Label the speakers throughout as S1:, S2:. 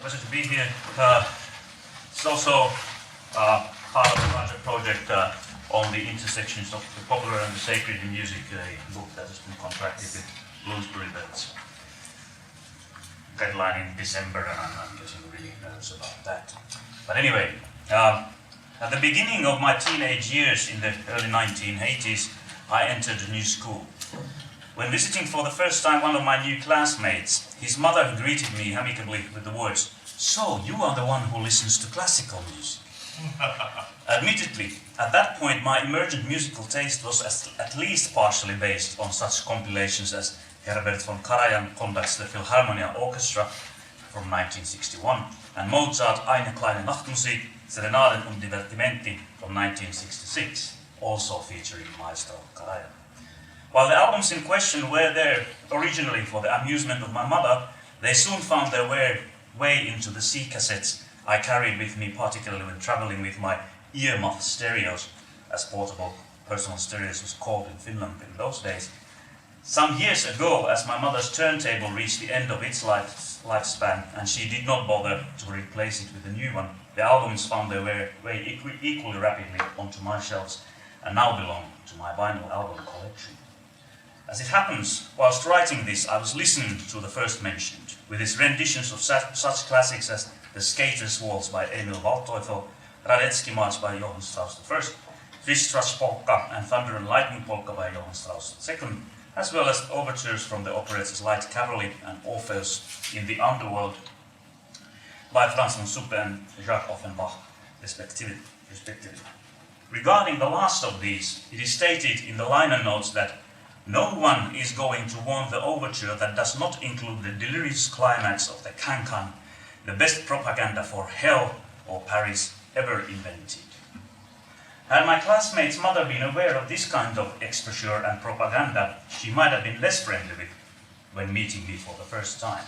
S1: pleasure to be here. It's also part of a larger project on the intersections of the popular and the sacred in music, a book that has been contracted with Bloomsbury Bells. Deadline in December, and I'm guessing really nervous about that. But anyway, at the beginning of my teenage years in the early 1980s, I entered a new school. When visiting for the first time one of my new classmates, his mother greeted me amicably with the words, "So, you are the one who listens to classical music." Admittedly, at that point my emergent musical taste was at least partially based on such compilations as Herbert von Karajan conducts the Philharmonia Orchestra from 1961 and Mozart Eine kleine Nachtmusik, Serenaden und Divertimenti from 1966, also featuring Maestro Karajan. While the albums in question were there originally for the amusement of my mother, they soon found their way into the C cassettes I carried with me, particularly when traveling with my earmuff stereos, as portable personal stereos was called in Finland in those days. Some years ago, as my mother's turntable reached the end of its lifespan and she did not bother to replace it with a new one, the albums found their way equally rapidly onto my shelves and now belong to my vinyl album collection. As it happens, whilst writing this, I was listening to the first mentioned, with its renditions of such classics as The Skater's Waltz by Emil Waldteufel, Radetzky March by Johann Strauss I, Fischstrass Polka and Thunder and Lightning Polka by Johann Strauss II, as well as overtures from the operettas Light Cavalry and Orpheus in the Underworld by Franz von Suppe and Jacques Offenbach, respectively. Regarding the last of these, it is stated in the liner notes that no one is going to want the overture that does not include the delirious climax of the Can-Can, the best propaganda for hell or Paris ever invented. Had my classmate's mother been aware of this kind of exposure and propaganda, she might have been less friendly with when meeting me for the first time.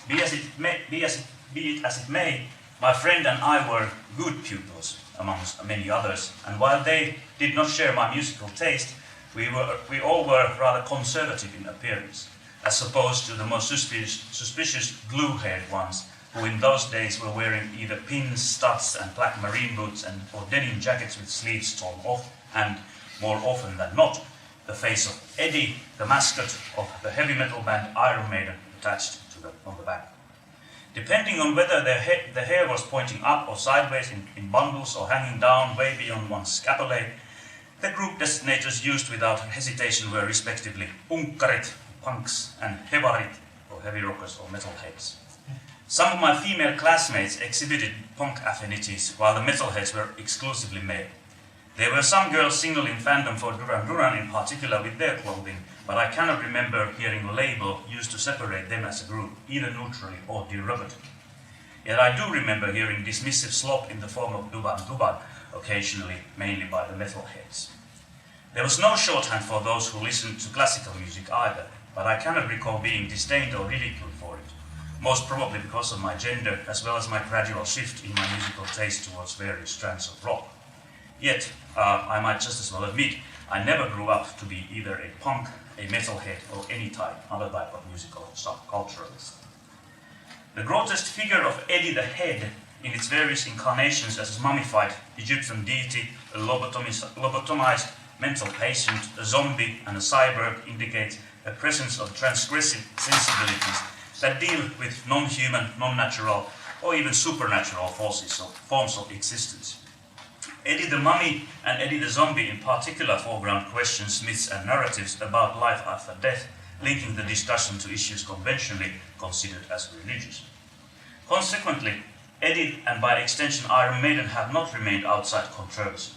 S1: Be it as it may, my friend and I were good pupils, amongst many others, and while they did not share my musical taste, we all were rather conservative in appearance, as opposed to the most suspicious glue-haired ones, who in those days were wearing either pins, studs and black marine boots or denim jackets with sleeves torn off, and, more often than not, the face of Eddie, the mascot of the heavy metal band Iron Maiden, attached on the back. Depending on whether the hair was pointing up or sideways in bundles or hanging down way beyond one's scapulae, the group designators used without hesitation were respectively punkkarit, punks, and hevarit, or heavy rockers or metalheads. Some of my female classmates exhibited punk affinities, while the metalheads were exclusively male. There were some girls signaling fandom for Duran Duran in particular with their clothing, but I cannot remember hearing a label used to separate them as a group, either neutrally or derogatively. Yet I do remember hearing dismissive slop in the form of Duban Duban, occasionally, mainly by the metalheads. There was no shorthand for those who listened to classical music either, but I cannot recall being disdained or ridiculed for it, most probably because of my gender, as well as my gradual shift in my musical taste towards various strands of rock. Yet, I might just as well admit, I never grew up to be either a punk, a metalhead, or any other type of musical subculturalist. The grotesque figure of Eddie the Head, in its various incarnations as a mummified Egyptian deity, a lobotomized mental patient, a zombie, and a cyborg, indicates a presence of transgressive sensibilities that deal with non-human, non-natural, or even supernatural forms of existence. Eddie the Mummy and Eddie the Zombie in particular foreground questions, myths, and narratives about life after death, linking the discussion to issues conventionally considered as religious. Consequently, Eddie, and by extension Iron Maiden, have not remained outside controversy.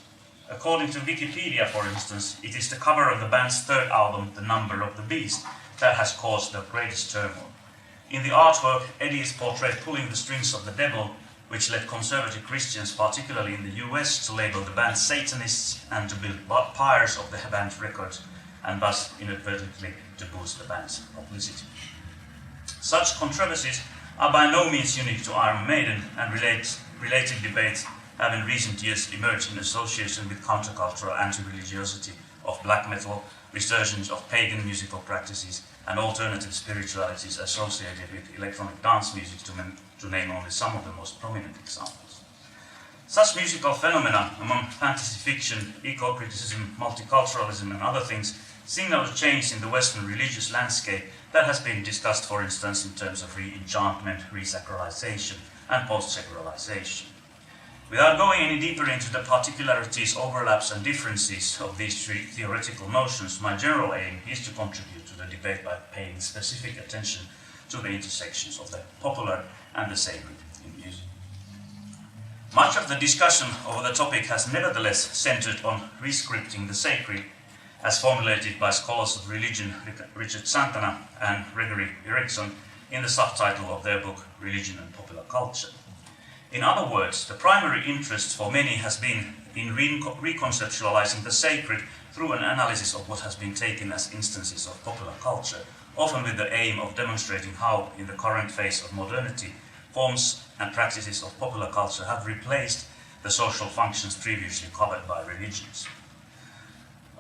S1: According to Wikipedia, for instance, it is the cover of the band's third album, The Number of the Beast, that has caused the greatest turmoil. In the artwork, Eddie is portrayed pulling the strings of the devil, which led conservative Christians, particularly in the US, to label the band Satanists and to build pyres of the band's records, and thus inadvertently to boost the band's publicity. Such controversies are by no means unique to Iron Maiden, and related debates have in recent years emerged in association with countercultural anti-religiosity of black metal, resurgence of pagan musical practices, and alternative spiritualities associated with electronic dance music, to name only some of the most prominent examples. Such musical phenomena, among fantasy fiction, eco-criticism, multiculturalism, and other things, signal a change in the Western religious landscape that has been discussed, for instance, in terms of re-enchantment, re-sacralization, and post-sacralization. Without going any deeper into the particularities, overlaps, and differences of these three theoretical notions, my general aim is to contribute to the debate by paying specific attention to the intersections of the popular and the sacred in music. Much of the discussion over the topic has nevertheless centered on rescripting the sacred, as formulated by scholars of religion Richard Santana and Gregory Erickson in the subtitle of their book Religion and Popular Culture. In other words, the primary interest for many has been in reconceptualizing the sacred through an analysis of what has been taken as instances of popular culture, often with the aim of demonstrating how, in the current phase of modernity, forms and practices of popular culture have replaced the social functions previously covered by religions.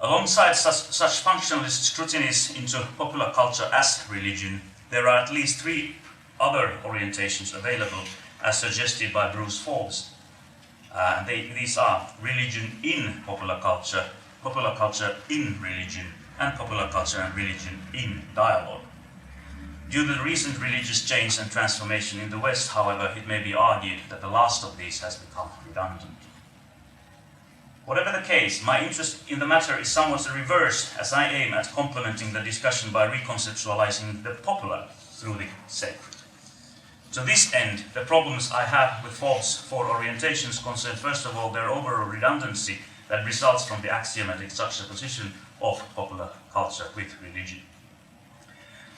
S1: Alongside such functionalist scrutinies into popular culture as religion, there are at least three other orientations available, as suggested by Bruce Forbes. These are religion in popular culture in religion, and popular culture and religion in dialogue. Due to the recent religious change and transformation in the West, however, it may be argued that the last of these has become redundant. Whatever the case, my interest in the matter is somewhat the reverse, as I aim at complementing the discussion by reconceptualizing the popular through the sacred. To this end, the problems I have with Forbes' four orientations concern first of all their overall redundancy that results from the axiomatic juxtaposition of popular culture with religion.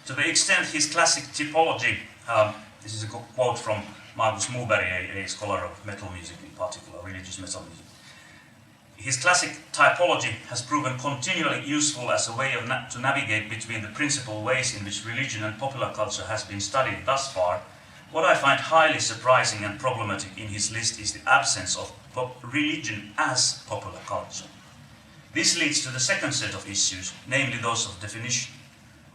S1: To the extent his classic typology, this is a quote from Markus Moberg, a scholar of metal music, in particular religious metal music. His classic typology has proven continually useful as a way to navigate between the principal ways in which religion and popular culture has been studied thus far. What I find highly surprising and problematic in his list is the absence of religion as popular culture. This leads to the second set of issues, namely those of definition.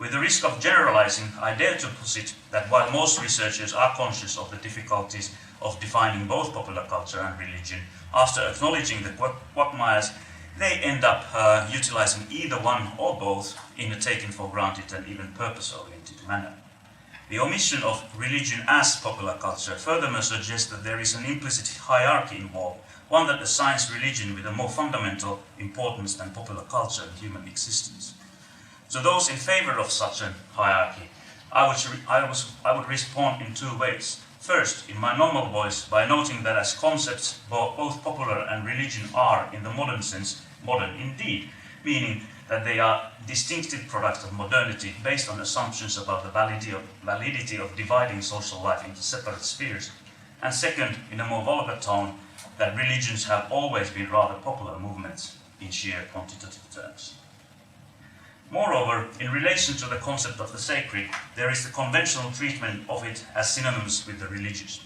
S1: With the risk of generalizing, I dare to posit that while most researchers are conscious of the difficulties of defining both popular culture and religion, after acknowledging the quagmires, they end up utilizing either one or both in a taken for granted and even purpose-oriented manner. The omission of religion as popular culture furthermore suggests that there is an implicit hierarchy involved, one that assigns religion with a more fundamental importance than popular culture in human existence. To those in favor of such a hierarchy, I would respond in two ways. First, in my normal voice, by noting that as concepts, both popular and religion are, in the modern sense, modern indeed, meaning that they are distinctive products of modernity based on assumptions about the validity of dividing social life into separate spheres. And second, in a more vulgar tone, that religions have always been rather popular movements in sheer quantitative terms. Moreover, in relation to the concept of the sacred, there is the conventional treatment of it as synonymous with the religious.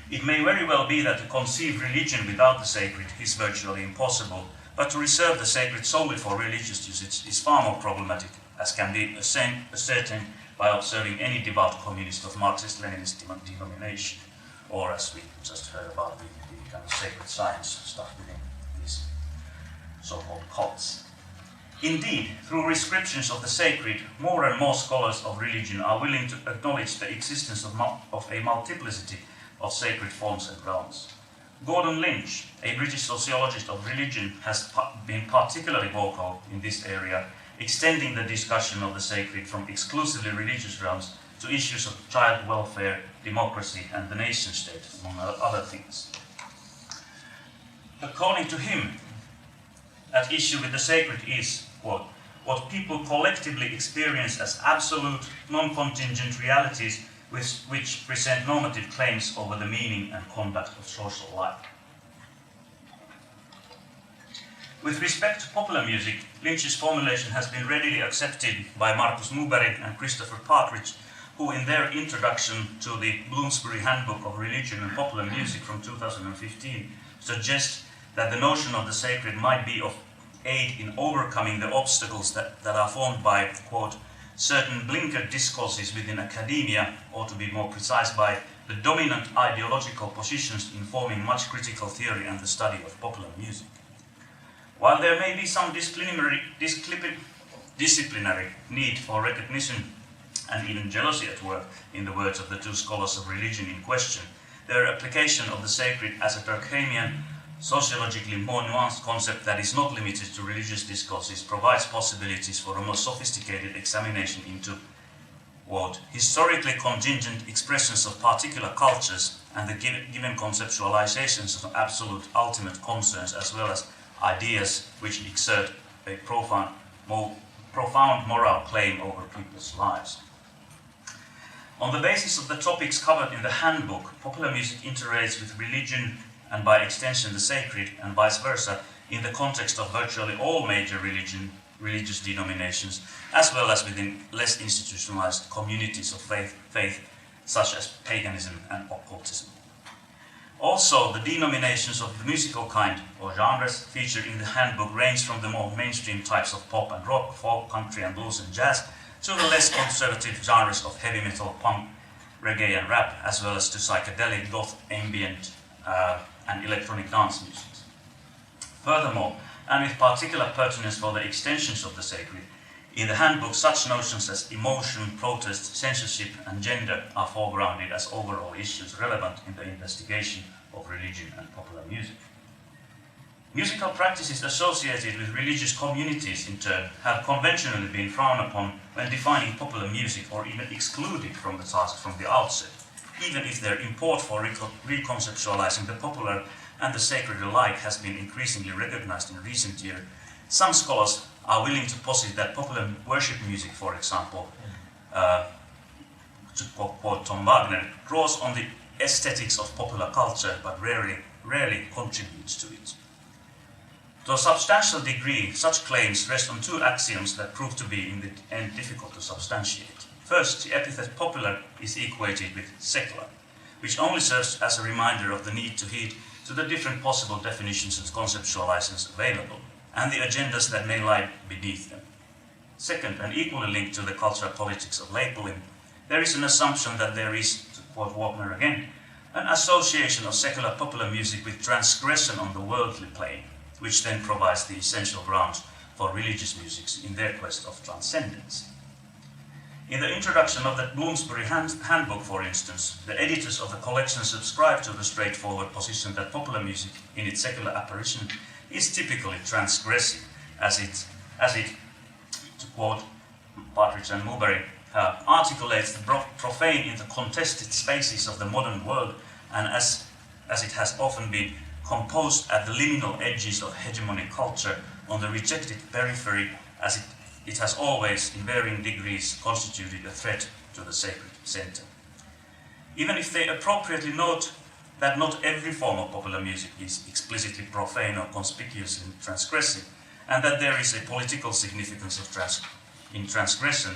S1: It may very well be that to conceive religion without the sacred is virtually impossible, but to reserve the sacred solely for religious usage is far more problematic, as can be ascertained by observing any devout communist of Marxist-Leninist denomination, or as we just heard about the kind of sacred science stuff within these so-called cults. Indeed, through prescriptions of the sacred, more and more scholars of religion are willing to acknowledge the existence of a multiplicity of sacred forms and grounds. Gordon Lynch, a British sociologist of religion, has been particularly vocal in this area, extending the discussion of the sacred from exclusively religious grounds to issues of child welfare, democracy, and the nation state, among other things. According to him, at issue with the sacred is, quote, what people collectively experience as absolute, non-contingent realities which present normative claims over the meaning and conduct of social life. With respect to popular music, Lynch's formulation has been readily accepted by Markus Moberg and Christopher Partridge, who in their introduction to the Bloomsbury Handbook of Religion and Popular Music from 2015 suggest that the notion of the sacred might be of aid in overcoming the obstacles that are formed by, quote, certain blinkered discourses within academia, or to be more precise, by the dominant ideological positions informing much critical theory and the study of popular music. While there may be some disciplinary need for recognition and even jealousy at work, in the words of the two scholars of religion in question, their application of the sacred as a Durkheimian, sociologically more nuanced concept that is not limited to religious discourses provides possibilities for a more sophisticated examination into what historically contingent expressions of particular cultures and the given conceptualizations of absolute ultimate concerns, as well as ideas which exert a profound moral claim over people's lives. On the basis of the topics covered in the handbook, popular music interrelates with religion and by extension the sacred, and vice versa, in the context of virtually all major religious denominations, as well as within less institutionalized communities of faith such as paganism and occultism. Also, the denominations of the musical kind, or genres, featured in the handbook range from the more mainstream types of pop and rock, folk, country and blues and jazz, to the less conservative genres of heavy metal, punk, reggae and rap, as well as to psychedelic, goth, ambient, and electronic dance music. Furthermore, and with particular pertinence for the extensions of the sacred, in the handbook such notions as emotion, protest, censorship and gender are foregrounded as overall issues relevant in the investigation of religion and popular music. Musical practices associated with religious communities, in turn, have conventionally been frowned upon when defining popular music, or even excluded from the task from the outset, even if their import for reconceptualizing the popular and the sacred alike has been increasingly recognized in recent years. Some scholars are willing to posit that popular worship music, for example, to quote Tom Wagner, draws on the aesthetics of popular culture but rarely contributes to it. To a substantial degree, such claims rest on two axioms that prove to be in the end difficult to substantiate. First, the epithet popular is equated with secular, which only serves as a reminder of the need to heed to the different possible definitions and conceptualizations available, and the agendas that may lie beneath them. Second, and equally linked to the cultural politics of labeling, there is an assumption that there is, to quote Wagner again, an association of secular popular music with transgression on the worldly plane, which then provides the essential grounds for religious music in their quest of transcendence. In the introduction of the Bloomsbury handbook, for instance, the editors of the collection subscribe to the straightforward position that popular music, in its secular apparition, is typically transgressive, as it, to quote Partridge and Mulberry, articulates the profane in the contested spaces of the modern world, and as it has often been composed at the liminal edges of hegemonic culture on the rejected periphery, as it has always, in varying degrees, constituted a threat to the sacred center. Even if they appropriately note that not every form of popular music is explicitly profane or conspicuously transgressive, and that there is a political significance in transgression,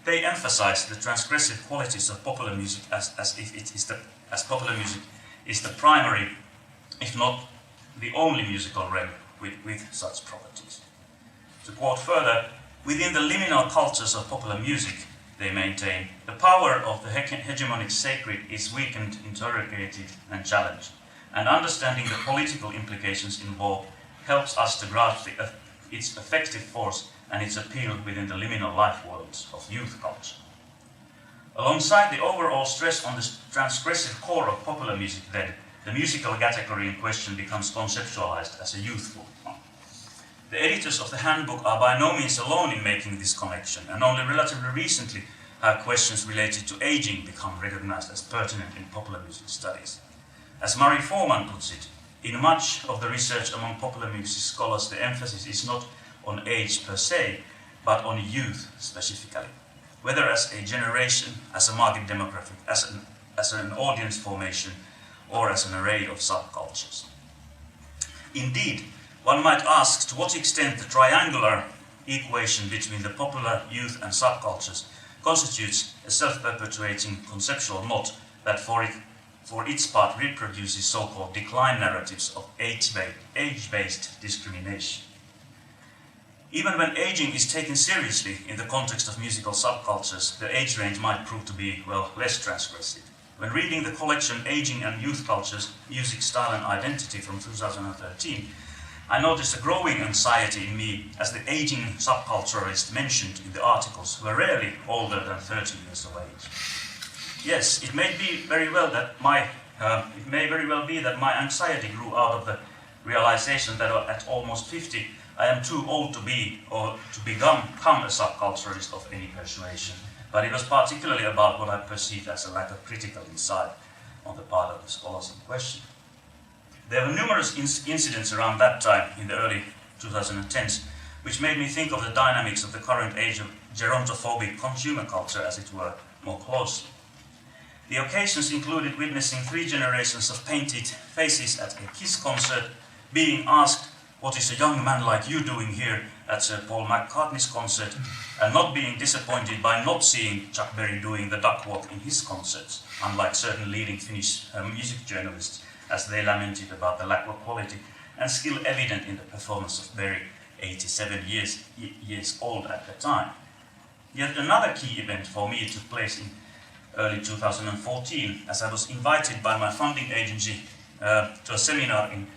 S1: they emphasize the transgressive qualities of popular music as popular music is the primary, if not the only musical realm with such properties. To quote further, within the liminal cultures of popular music, they maintain, the power of the hegemonic sacred is weakened, interrogated, and challenged, and understanding the political implications involved helps us to grasp its effective force and its appeal within the liminal life worlds of youth culture. Alongside the overall stress on the transgressive core of popular music, then, the musical category in question becomes conceptualized as a youthful one. The editors of the handbook are by no means alone in making this connection, and only relatively recently have questions related to aging become recognized as pertinent in popular music studies. As Murray Foreman puts it, in much of the research among popular music scholars, the emphasis is not on age per se, but on youth specifically, whether as a generation, as a market demographic, as an audience formation, or as an array of subcultures. Indeed, one might ask to what extent the triangular equation between the popular, youth and subcultures constitutes a self-perpetuating conceptual knot that for its part reproduces so-called decline narratives of age-based discrimination. Even when aging is taken seriously in the context of musical subcultures, the age range might prove to be, well, less transgressive. When reading the collection Aging and Youth Cultures, Music, Style and Identity from 2013, I noticed a growing anxiety in me as the aging subculturalists mentioned in the articles were rarely older than 30 years of age. Yes, it may very well be that my anxiety grew out of the realization that at almost 50, I am too old to be or to become a subculturalist of any persuasion. But it was particularly about what I perceived as a lack of critical insight on the part of the scholars in question. There were numerous incidents around that time in the early 2010s, which made me think of the dynamics of the current age of gerontophobic consumer culture, as it were, more closely. The occasions included witnessing 3 generations of painted faces at a Kiss concert, being asked, "What is a young man like you doing here at Sir Paul McCartney's concert?" and not being disappointed by not seeing Chuck Berry doing the duck walk in his concerts, unlike certain leading Finnish music journalists, as they lamented about the lack of quality and skill evident in the performance of Berry, 87 years old at the time. Yet another key event for me took place in early 2014, as I was invited by my funding agency to a seminar in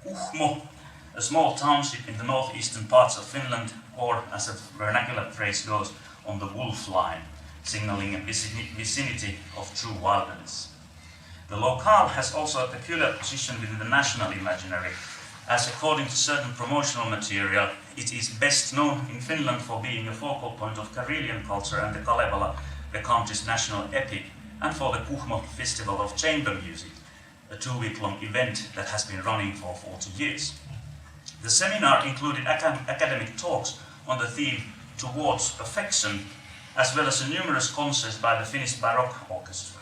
S1: Kuhmo, a small township in the northeastern parts of Finland, or as a vernacular phrase goes, on the wolf line, signaling a vicinity of true wilderness. The locale has also a peculiar position within the national imaginary, as according to certain promotional material, it is best known in Finland for being a focal point of Karelian culture and the Kalevala, the country's national epic, and for the Kuhmo Festival of Chamber Music, a 2-week-long event that has been running for 40 years. The seminar included academic talks on the theme Towards Perfection, as well as numerous concerts by the Finnish Baroque Orchestra.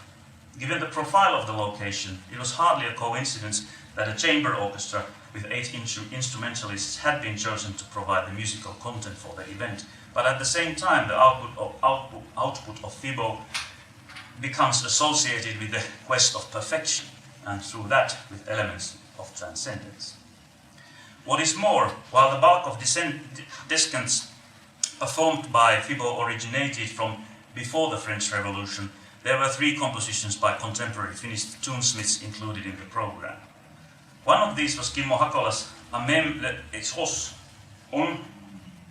S1: Given the profile of the location, it was hardly a coincidence that a chamber orchestra with 8 instrumentalists had been chosen to provide the musical content for the event, but at the same time the output of FIBO becomes associated with the quest of perfection, and through that with elements of transcendence. What is more, while the bulk of descants performed by FIBO originated from before the French Revolution, there were 3 compositions by contemporary Finnish tunesmiths included in the program. One of these was Kimmo Hakola's Amem le Exos on,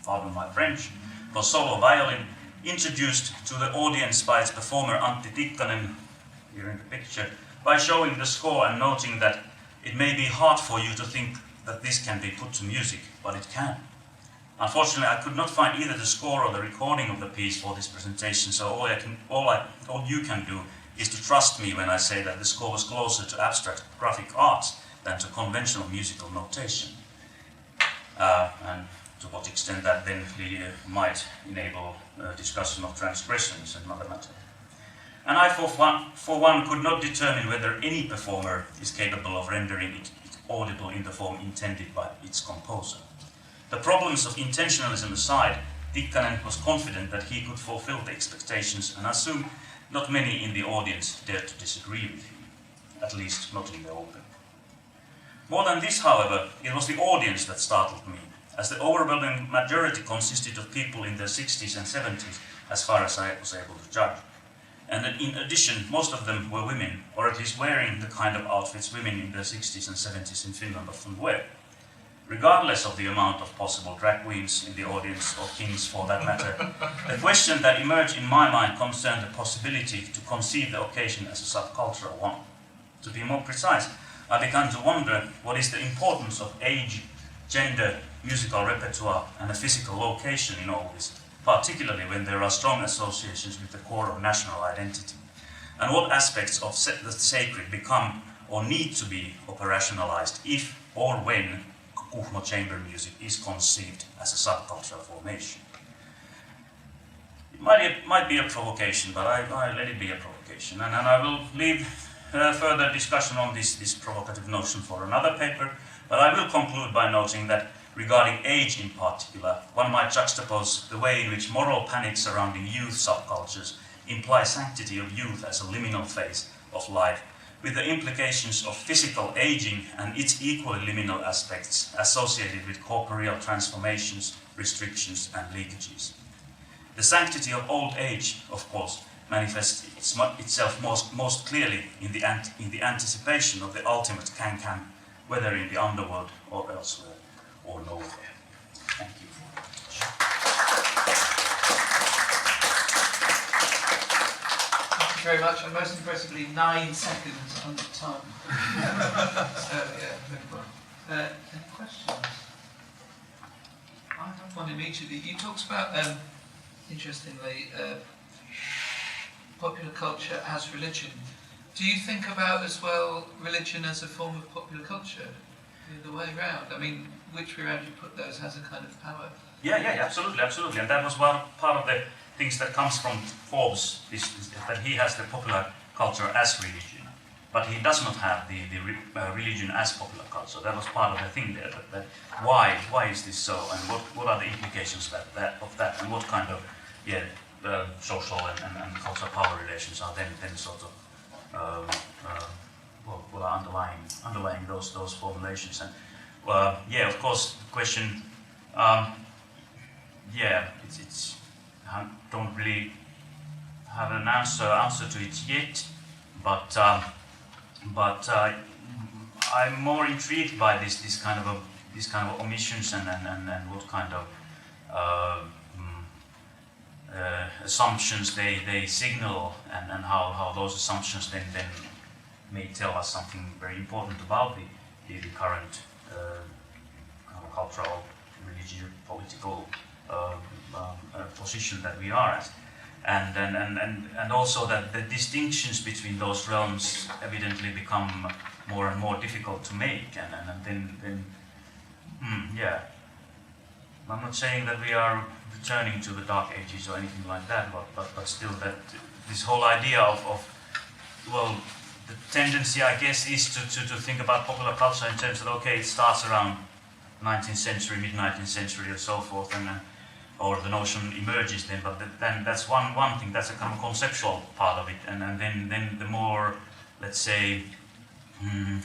S1: pardon my French, for solo violin, introduced to the audience by its performer Antti Tikkanen, here in the picture, by showing the score and noting that it may be hard for you to think that this can be put to music, but it can. Unfortunately, I could not find either the score or the recording of the piece for this presentation, so all you can do is to trust me when I say that the score was closer to abstract graphic arts than to conventional musical notation. And to what extent that then might enable a discussion of transgressions and another matter. And I, for one, could not determine whether any performer is capable of rendering it audible in the form intended by its composer. The problems of intentionalism aside, Tikkanen was confident that he could fulfill the expectations, and I assume not many in the audience dared to disagree with him, at least not in the open. More than this, however, it was the audience that startled me, as the overwhelming majority consisted of people in their 60s and 70s, as far as I was able to judge. And in addition, most of them were women, or at least wearing the kind of outfits women in their 60s and 70s in Finland often wear. Regardless of the amount of possible drag queens in the audience, or kings for that matter, the question that emerged in my mind concerned the possibility to conceive the occasion as a subcultural one. To be more precise, I began to wonder what is the importance of age, gender, musical repertoire and a physical location in all this, particularly when there are strong associations with the core of national identity, and what aspects of the sacred become or need to be operationalized if or when Kuhmo chamber music is conceived as a subcultural formation. It might be a provocation, but I let it be a provocation, and I will leave further discussion on this provocative notion for another paper, but I will conclude by noting that regarding age in particular, one might juxtapose the way in which moral panic surrounding youth subcultures imply sanctity of youth as a liminal phase of life with the implications of physical aging and its equally liminal aspects associated with corporeal transformations, restrictions and leakages. The sanctity of old age, of course, manifests itself most clearly in the anticipation of the ultimate can-can, whether in the underworld or elsewhere, or nowhere. Thank you.
S2: Thank you very much, and most impressively, 9 seconds under time. So, yeah, very well. Any questions? I have one immediately. You talked about, interestingly, popular culture as religion. Do you think about as well religion as a form of popular culture? The way round. I mean, which way round you put those has a kind of power.
S1: Yeah, absolutely. And that was part of the things that comes from Forbes, is that he has the popular culture as religion, but he does not have the religion as popular culture. That was part of the thing there. That why is this so, and what are the implications of that, and what kind of social and cultural power relations are then sort of what are underlying those formulations. And of course, the question. It's I don't really have an answer to it yet, but I'm more intrigued by this kind of omissions and what kind of assumptions they signal, and how those assumptions then may tell us something very important about the current cultural, religious, political position that we are at, and also that the distinctions between those realms evidently become more and more difficult to make, and then I'm not saying that we are returning to the Dark Ages or anything like that, but still that this whole idea of the tendency, I guess, is to think about popular culture in terms of, okay, it starts around 19th century, mid-19th century or so forth, or the notion emerges then, but then that's one thing, that's a kind of conceptual part of it, and then the more, let's say, in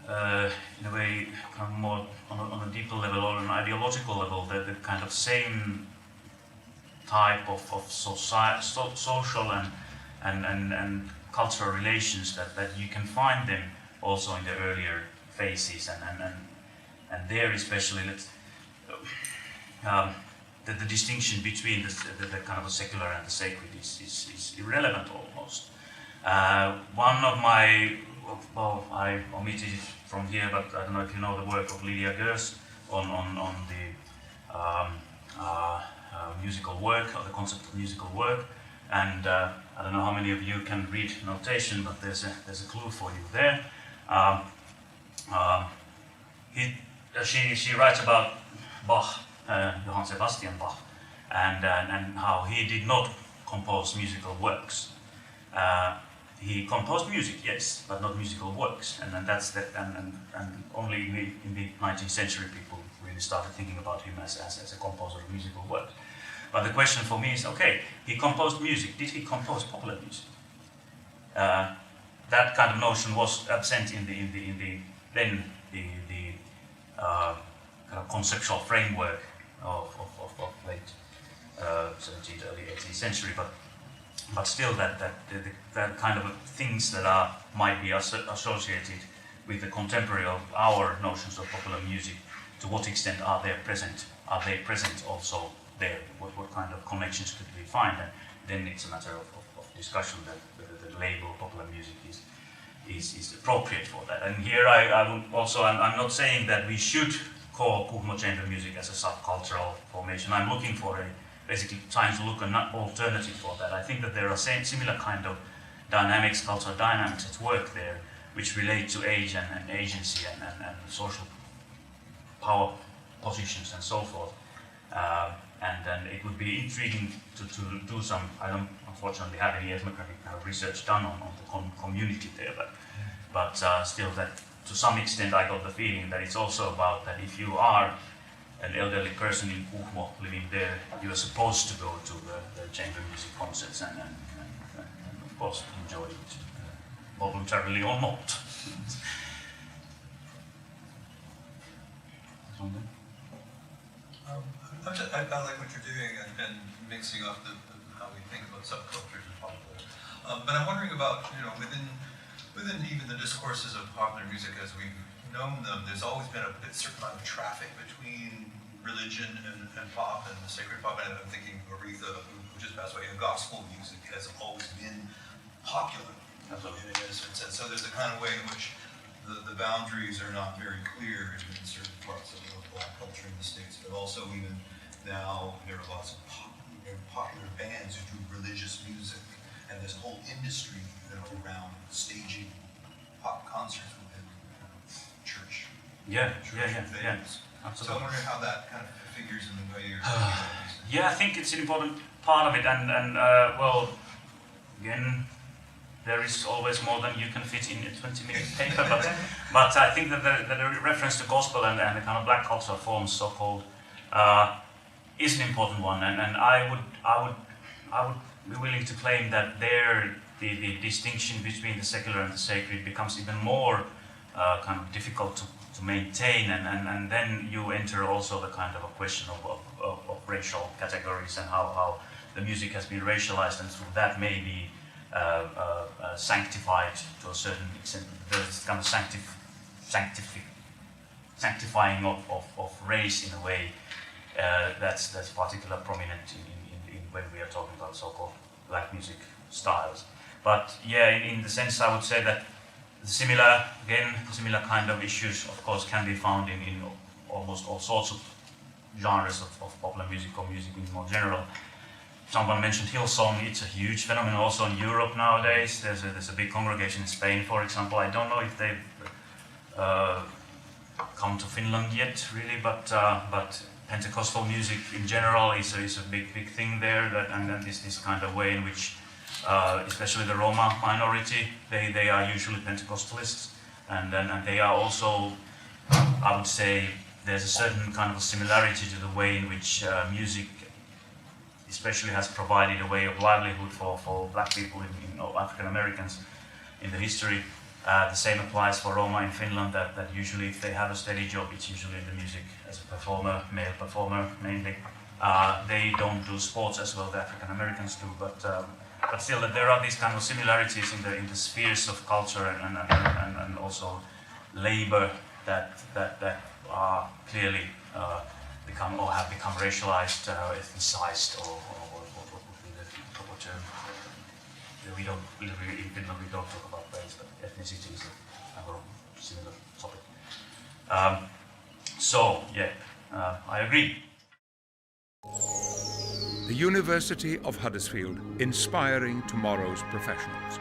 S1: a way, kind of more on a deeper level or an ideological level, the kind of same type of social and cultural relations that you can find them also in the earlier phases, and there especially the distinction between the kind of a secular and the sacred is irrelevant almost. One of my, I omitted it from here, but I don't know if you know the work of Lydia Gers on the musical work, or the concept of musical work, and I don't know how many of you can read notation, but there's a clue for you there. She writes about Bach, Johann Sebastian Bach, and how he did not compose musical works. He composed music, yes, but not musical works, and that's that. And only in the 19th century, people really started thinking about him as a composer of musical works. But the question for me is, okay, he composed music. Did he compose popular music? That kind of notion was absent in the kind of conceptual framework of late 17th, early 18th century, but still that kind of things that might be associated with the contemporary of our notions of popular music, to what extent are they present? Are they present also there? What kind of connections could we find? And then it's a matter of discussion that whether the label popular music is appropriate for that. And here I would also, I'm not saying that we should call Kuhmo chamber music as a subcultural formation. I'm looking for basically trying to look at an alternative for that. I think that there are similar kind of dynamics, cultural dynamics at work there, which relate to age and agency and social power positions and so forth. And then it would be intriguing to do some, I don't unfortunately have any ethnographic research done on the community there, but still that to some extent I got the feeling that it's also about that if you are an elderly person in Kuhmo living there, you are supposed to go to the chamber music concerts and of course enjoy it. voluntarily or not.
S3: I like what you're doing and mixing up how we think about subcultures and popular. But I'm wondering about, within even the discourses of popular music as we've known them, there's always been a certain amount of traffic between religion and pop and the sacred pop. And I'm thinking Aretha, who just passed away, and gospel music has always been popular.
S1: Absolutely.
S3: In a certain sense. So there's a kind of way in which the boundaries are not very clear in certain parts of Black culture in the States, but also even now there are lots of popular bands who do religious music, and this whole industry around staging pop concerts within church.
S1: Yeah.
S3: Venues.
S1: Absolutely.
S3: So I'm wondering how that kind of figures in the way you're thinking about these things.
S1: Yeah, I think it's an important part of it, and well, again, there is always more than you can fit in a 20-minute paper, but I think that the reference to gospel and the kind of black cultural forms, so-called, is an important one, and I would be willing to claim that the distinction between the secular and the sacred becomes even more kind of difficult to maintain, and then you enter also the kind of a question of racial categories and how the music has been racialized, and through that maybe sanctified to a certain extent. There's kind of sanctifying of race in a way that's particularly prominent in when we are talking about so-called black music styles. But yeah, in the sense I would say that similar kind of issues of course can be found in almost all sorts of genres of popular music or music in more general. Someone mentioned Hillsong. It's a huge phenomenon also in Europe nowadays. There's a big congregation in Spain, for example. I don't know if they've come to Finland yet, really, but Pentecostal music in general is a big thing there. And then this kind of way in which, especially the Roma minority, they are usually Pentecostalists, and they are also, I would say, there's a certain kind of similarity to the way in which music especially has provided a way of livelihood for black people in African Americans in the history. The same applies for Roma in Finland, that usually if they have a steady job, it's usually in the music as a performer, male performer mainly. They don't do sports as well, the African Americans do, but still that there are these kind of similarities in the spheres of culture and also labor that are clearly have become racialized, ethnicized, or what would be the proper term. We don't really, in Finland we don't talk about race, but ethnicity is another similar topic. I agree.
S4: The University of Huddersfield, inspiring tomorrow's professionals.